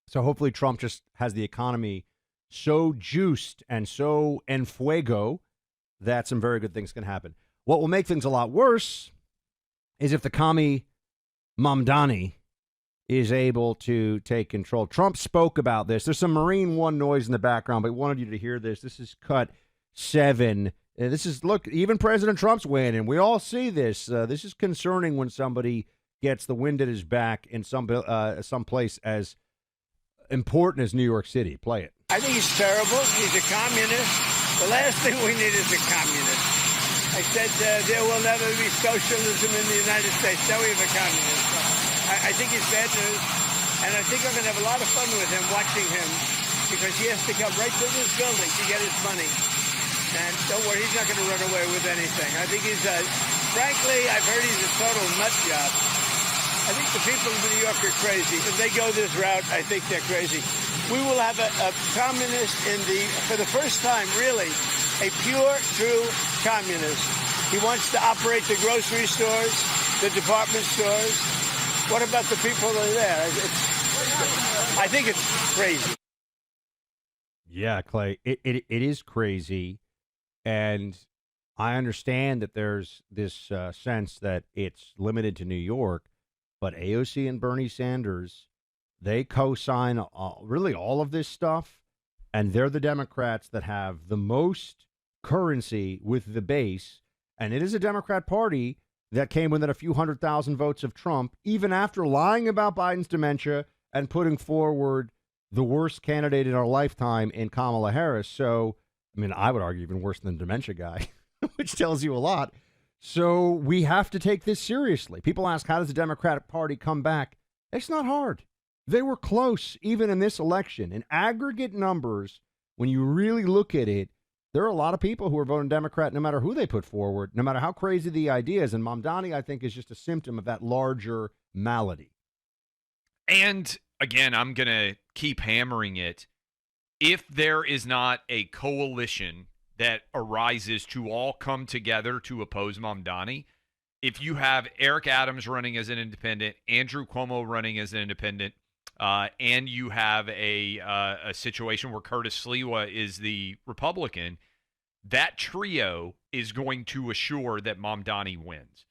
So hopefully Trump just has the economy so juiced and so en fuego that some very good things can happen. What will make things a lot worse is if the commie Mamdani is able to take control. Trump spoke about this. There's some Marine One noise in the background, but I wanted you to hear this. This is cut 7. This is, look, even President Trump's winning. We all see this. This is concerning when somebody gets the wind at his back in some place as important as New York City. Play it. I think he's terrible. He's a communist. The last thing we need is a communist. I said there will never be socialism in the United States. Now we have a communist. I think he's bad news, and I think I'm going to have a lot of fun with him, watching him, because he has to come right to this building to get his money. And don't worry, he's not going to run away with anything. I think he's, frankly, I've heard he's a total nut job. I think the people of New York are crazy. If they go this route, I think they're crazy. We will have a communist for the first time, really, a pure, true communist. He wants to operate the grocery stores, the department stores. What about the people that are there? I think it's crazy. Yeah, Clay, it is crazy. And I understand that there's this sense that it's limited to New York, but AOC and Bernie Sanders, they co-sign really all of this stuff, and they're the Democrats that have the most currency with the base, and it is a Democrat Party that came within a few 100,000 votes of Trump, even after lying about Biden's dementia and putting forward the worst candidate in our lifetime in Kamala Harris. So, I mean, I would argue even worse than the dementia guy, which tells you a lot. So we have to take this seriously. People ask, how does the Democratic Party come back? It's not hard. They were close, even in this election. In aggregate numbers, when you really look at it, there are a lot of people who are voting Democrat no matter who they put forward, no matter how crazy the idea is. And Mamdani, I think, is just a symptom of that larger malady. And again, I'm going to keep hammering it. If there is not a coalition that arises to all come together to oppose Mamdani, if you have Eric Adams running as an independent, Andrew Cuomo running as an independent, and you have a situation where Curtis Sliwa is the Republican, that trio is going to assure that Mamdani wins.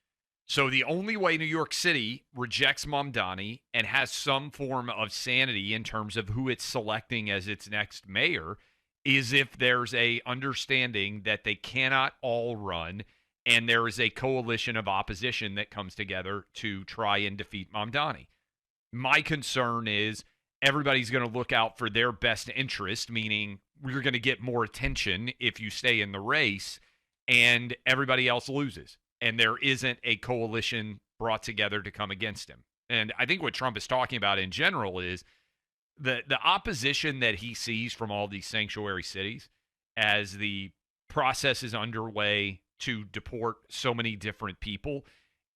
So the only way New York City rejects Mamdani and has some form of sanity in terms of who it's selecting as its next mayor is if there's a understanding that they cannot all run and there is a coalition of opposition that comes together to try and defeat Mamdani. My concern is everybody's going to look out for their best interest, meaning you're going to get more attention if you stay in the race, and everybody else loses. And there isn't a coalition brought together to come against him. And I think what Trump is talking about in general is the opposition that he sees from all these sanctuary cities as the process is underway to deport so many different people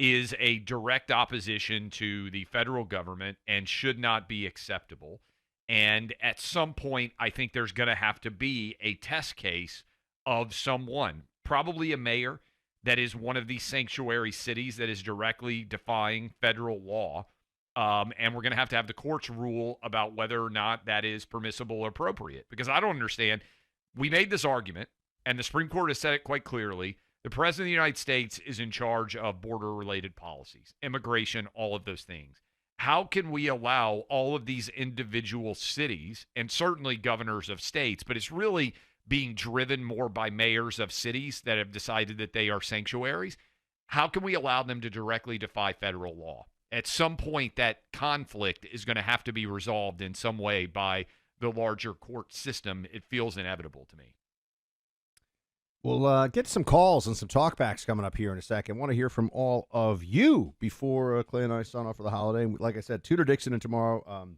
is a direct opposition to the federal government and should not be acceptable. And at some point, I think there's going to have to be a test case of someone, probably a mayor that is one of these sanctuary cities that is directly defying federal law. And we're going to have the courts rule about whether or not that is permissible or appropriate. Because I don't understand. We made this argument, and the Supreme Court has said it quite clearly. The President of the United States is in charge of border-related policies, immigration, all of those things. How can we allow all of these individual cities, and certainly governors of states, but it's really being driven more by mayors of cities that have decided that they are sanctuaries? How can we allow them to directly defy federal law? At some point, that conflict is going to have to be resolved in some way by the larger court system. It feels inevitable to me. We'll get some calls and some talkbacks coming up here in a second. I want to hear from all of you before Clay and I sign off for the holiday. Like I said, Tudor Dixon in tomorrow,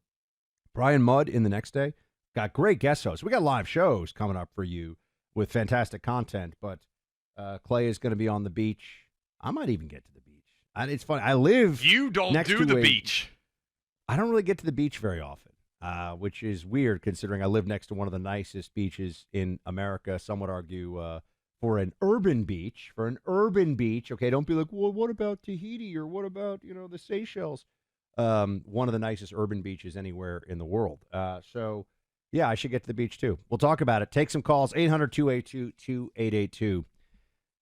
Brian Mudd in the next day. Got great guest hosts. We got live shows coming up for you with fantastic content, but Clay is going to be on the beach. I might even get to the beach. It's funny. I live You don't next do to the a beach. I don't really get to the beach very often, which is weird considering I live next to one of the nicest beaches in America. Some would argue for an urban beach. Okay, don't be like, well, what about Tahiti or what about, the Seychelles? one of the nicest urban beaches anywhere in the world. So, yeah, I should get to the beach too. We'll talk about it. Take some calls, 800-282-2882.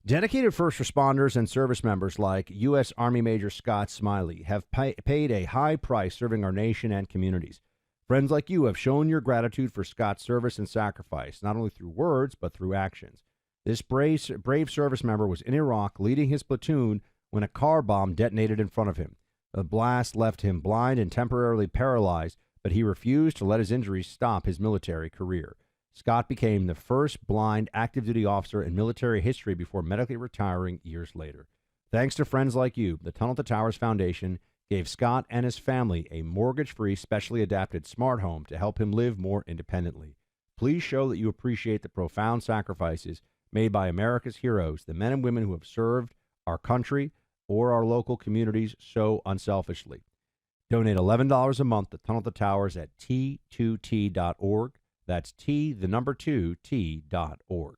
Dedicated first responders and service members like U.S. Army Major Scott Smiley have paid a high price serving our nation and communities. Friends like you have shown your gratitude for Scott's service and sacrifice, not only through words, but through actions. This brave service member was in Iraq leading his platoon when a car bomb detonated in front of him. The blast left him blind and temporarily paralyzed, but he refused to let his injuries stop his military career. Scott became the first blind active duty officer in military history before medically retiring years later. Thanks to friends like you, the Tunnel to Towers Foundation gave Scott and his family a mortgage-free, specially adapted smart home to help him live more independently. Please show that you appreciate the profound sacrifices made by America's heroes, the men and women who have served our country or our local communities so unselfishly. Donate $11 a month to Tunnel to Towers at T2T.org. That's T, the number 2, T.org.